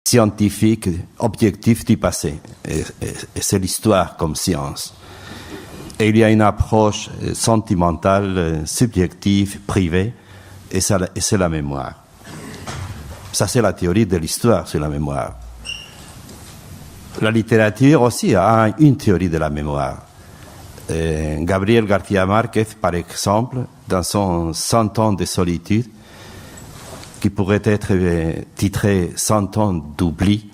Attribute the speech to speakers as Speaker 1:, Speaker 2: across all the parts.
Speaker 1: scientifique, objectif du passé. Et c'est l'histoire comme science. Et il y a une approche sentimentale, subjective, privée, et c'est la mémoire. Ça, c'est la théorie de l'histoire sur la mémoire. La littérature aussi a une théorie de la mémoire. Gabriel García Márquez, par exemple, dans son 100 ans de solitude, qui pourrait être titré 100 ans d'oubli,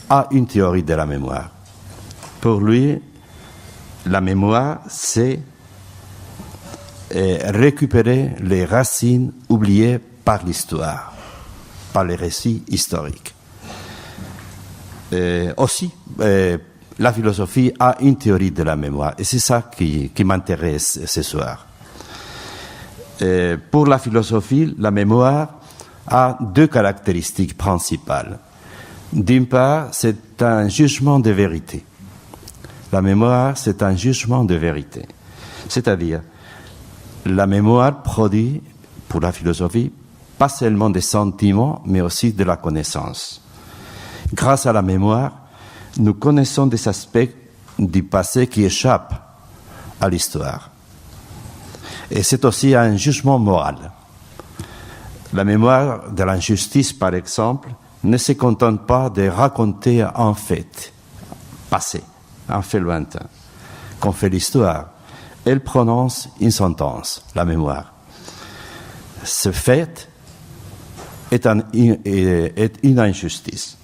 Speaker 1: a une théorie de la mémoire. Pour lui, la mémoire, c'est récupérer les racines oubliées par l'histoire, par les récits historiques. Aussi, la philosophie a une théorie de la mémoire, et c'est ça qui m'intéresse ce soir. Pour la philosophie, la mémoire a deux caractéristiques principales. D'une part, c'est un jugement de vérité. La mémoire, c'est un jugement de vérité. C'est-à-dire, la mémoire produit, pour la philosophie, pas seulement des sentiments, mais aussi de la connaissance. Grâce à la mémoire, nous connaissons des aspects du passé qui échappent à l'histoire. Et c'est aussi un jugement moral. La mémoire de l'injustice, par exemple, ne se contente pas de raconter un fait passé, un fait lointain, qu'on fait l'histoire. Elle prononce une sentence, la mémoire. Ce fait est une injustice.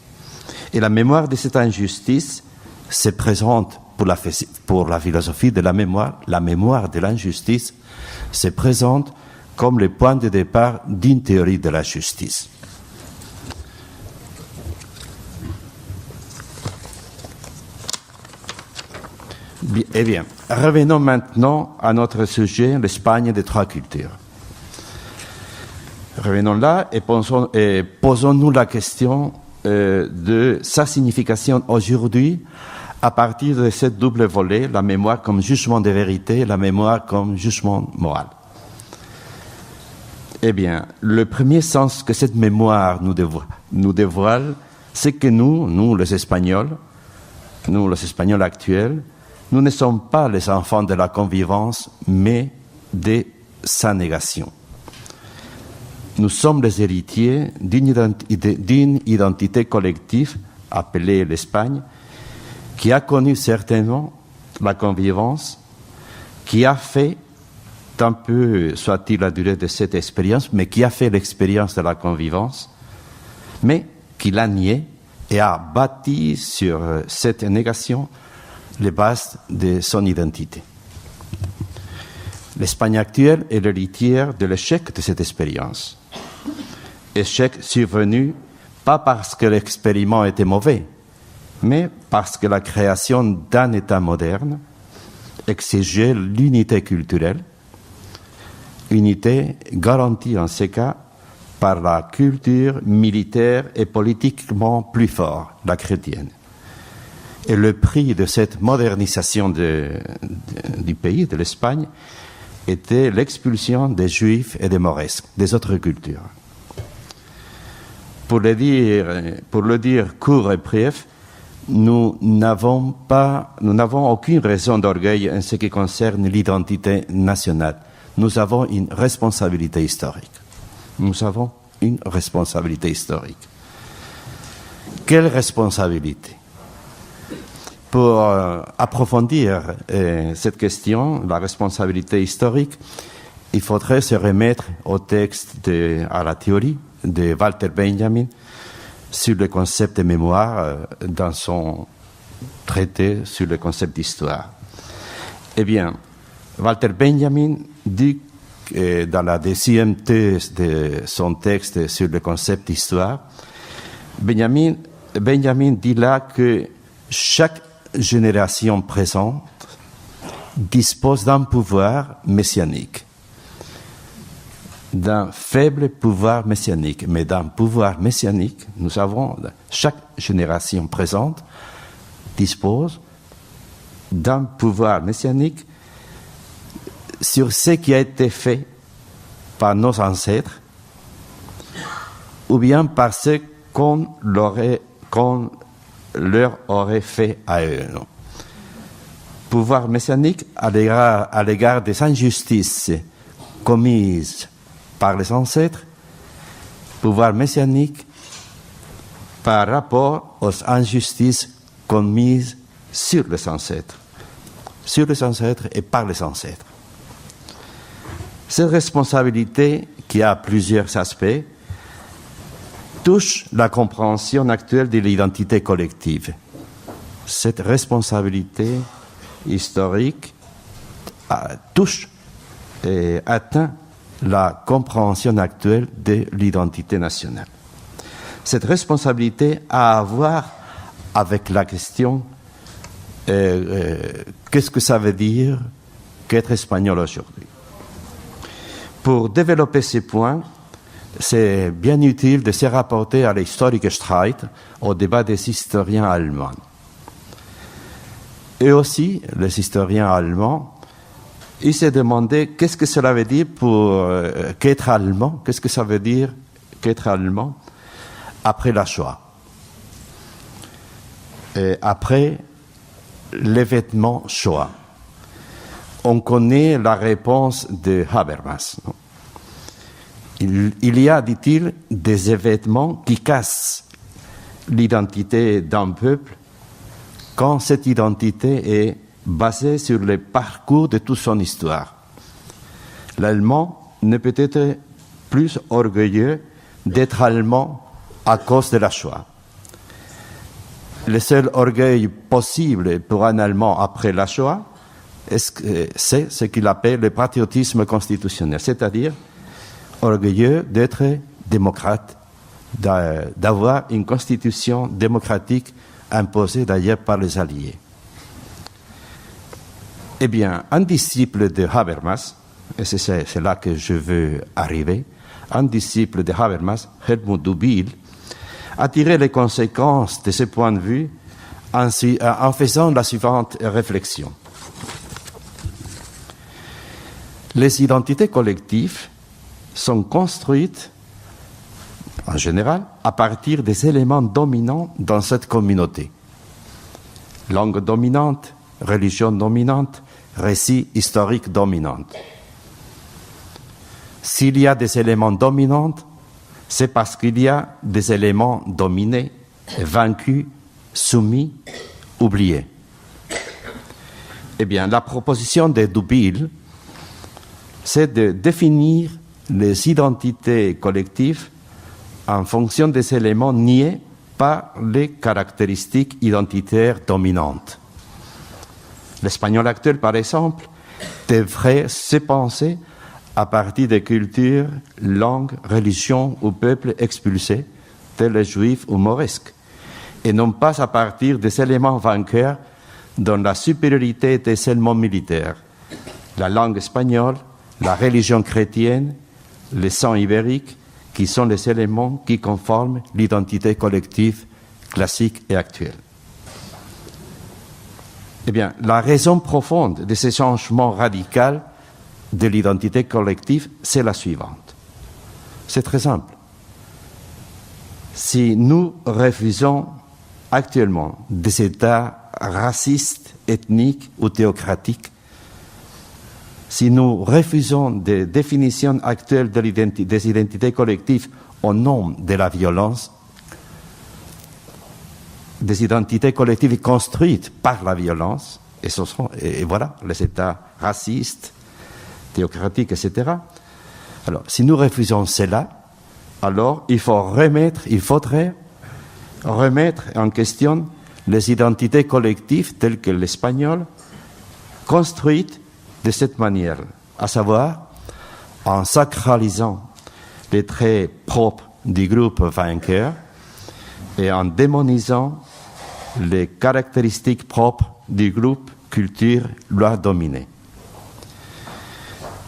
Speaker 1: Et la mémoire de cette injustice se présente pour la philosophie de la mémoire de l'injustice se présente comme le point de départ d'une théorie de la justice. Eh bien, revenons maintenant à notre sujet, l'Espagne des trois cultures. Revenons là et posons-nous la question de sa signification aujourd'hui à partir de cette double volet, la mémoire comme jugement de vérité, la mémoire comme jugement moral. Eh bien, le premier sens que cette mémoire nous dévoile, c'est que nous les Espagnols actuels, nous ne sommes pas les enfants de la convivence, mais de sa négation. Nous sommes les héritiers d'une identité collective appelée l'Espagne, qui a connu certainement la convivence, qui a fait, tant peu soit-il la durée de cette expérience, mais qui a fait l'expérience de la convivence, mais qui l'a niée et a bâti sur cette négation les bases de son identité. L'Espagne actuelle est l'héritière de l'échec de cette expérience. Échec survenu pas parce que l'expériment était mauvais, mais parce que la création d'un État moderne exigeait l'unité culturelle, unité garantie en ce cas par la culture militaire et politiquement plus forte, la chrétienne. Et le prix de cette modernisation du pays, de l'Espagne, était l'expulsion des Juifs et des Moresques, des autres cultures. Pour le dire court et bref, nous n'avons aucune raison d'orgueil en ce qui concerne l'identité nationale. Nous avons une responsabilité historique. Nous avons une responsabilité historique. Quelle responsabilité? Pour approfondir cette question, la responsabilité historique, il faudrait se remettre au texte, à la théorie de Walter Benjamin sur le concept de mémoire dans son traité sur le concept d'histoire. Eh bien, Walter Benjamin dit dans la deuxième thèse de son texte sur le concept d'histoire, Benjamin dit là que chaque génération présente dispose d'un pouvoir messianique, d'un faible pouvoir messianique, mais d'un pouvoir messianique, chaque génération présente dispose d'un pouvoir messianique sur ce qui a été fait par nos ancêtres, ou bien par ce qu'on leur aurait fait à eux. Non? Pouvoir messianique à l'égard des injustices commises par les ancêtres, pouvoir messianique par rapport aux injustices commises sur les ancêtres et par les ancêtres. Cette responsabilité, qui a plusieurs aspects, touche la compréhension actuelle de l'identité collective. Cette responsabilité historique touche et atteint la compréhension actuelle de l'identité nationale. Cette responsabilité a à voir avec la question qu'est-ce que ça veut dire qu'être espagnol aujourd'hui. Pour développer ces points, c'est bien utile de se rapporter à l'historique Streit, au débat des historiens allemands. Et aussi, les historiens allemands, ils se demandaient qu'est-ce que cela veut dire pour qu'être allemand, qu'est-ce que ça veut dire qu'être allemand après la Shoah, et après l'événement Shoah. On connaît la réponse de Habermas. Non? Il y a, dit-il, des événements qui cassent l'identité d'un peuple quand cette identité est basée sur le parcours de toute son histoire. L'Allemand ne peut être plus orgueilleux d'être allemand à cause de la Shoah. Le seul orgueil possible pour un Allemand après la Shoah, c'est ce qu'il appelle le patriotisme constitutionnel, c'est-à-dire orgueilleux d'être démocrate, d'avoir une constitution démocratique imposée d'ailleurs par les Alliés. Eh bien, un disciple de Habermas, et c'est là que je veux arriver, un disciple de Habermas, Helmut Dubil, a tiré les conséquences de ce point de vue en faisant la suivante réflexion. Les identités collectives sont construites, en général, à partir des éléments dominants dans cette communauté. Langue dominante, religion dominante, récit historique dominant. S'il y a des éléments dominants, c'est parce qu'il y a des éléments dominés, vaincus, soumis, oubliés. Eh bien, la proposition de Dubil, c'est de définir les identités collectives en fonction des éléments niés par les caractéristiques identitaires dominantes. L'espagnol actuel, par exemple, devrait se penser à partir des cultures, langues, religions ou peuples expulsés, tels les juifs ou mauresques, et non pas à partir des éléments vainqueurs dont la supériorité était seulement militaire. La langue espagnole, la religion chrétienne, le sang ibérique, qui sont les éléments qui conforment l'identité collective classique et actuelle. Eh bien, la raison profonde de ce changement radical de l'identité collective, c'est la suivante. C'est très simple. Si nous refusons actuellement des États racistes, ethniques ou théocratiques, si nous refusons des définitions actuelles des identités collectives au nom de la violence, des identités collectives construites par la violence, et voilà, les États racistes, théocratiques, etc. Alors, si nous refusons cela, alors il faudrait remettre en question les identités collectives telles que l'espagnol, construites de cette manière, à savoir en sacralisant les traits propres du groupe vainqueur et en démonisant les caractéristiques propres du groupe culture loi dominée.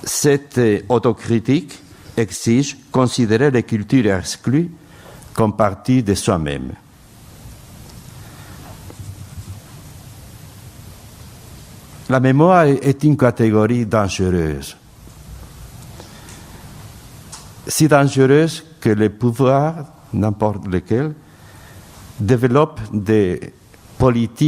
Speaker 1: Cette autocritique exige considérer les cultures exclues comme partie de soi-même. La mémoire est une catégorie dangereuse. Si dangereuse que le pouvoir, n'importe lequel, développe des politiques